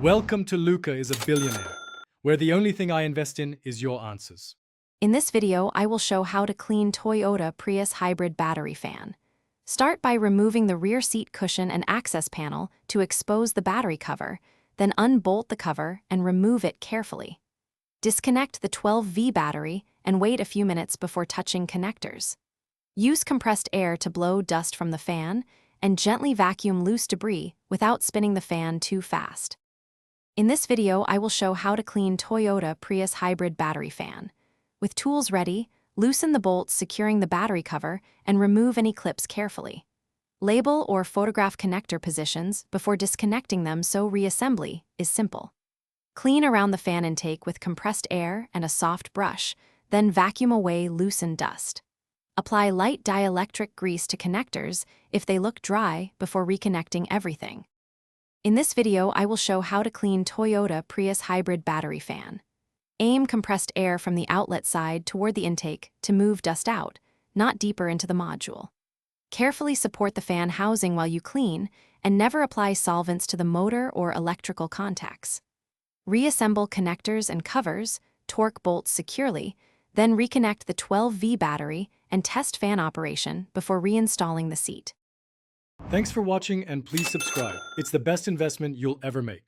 Welcome to Luca is a Billionaire, where the only thing I invest in is your answers. In this video, I will show how to clean Toyota Prius hybrid battery fan. Start by removing the rear seat cushion and access panel to expose the battery cover, then unbolt the cover and remove it carefully. Disconnect the 12V battery and wait a few minutes before touching connectors. Use compressed air to blow dust from the fan and gently vacuum loose debris without spinning the fan too fast. In this video, I will show how to clean Toyota Prius hybrid battery fan. With tools ready, loosen the bolts securing the battery cover and remove any clips carefully. Label or photograph connector positions before disconnecting them so reassembly is simple. Clean around the fan intake with compressed air and a soft brush, then vacuum away loosened dust. Apply light dielectric grease to connectors if they look dry before reconnecting everything. In this video, I will show how to clean Toyota Prius hybrid battery fan. Aim compressed air from the outlet side toward the intake to move dust out, not deeper into the module. Carefully support the fan housing while you clean, and never apply solvents to the motor or electrical contacts. Reassemble connectors and covers, torque bolts securely, then reconnect the 12V battery and test fan operation before reinstalling the seat. Thanks for watching and please subscribe. It's the best investment you'll ever make.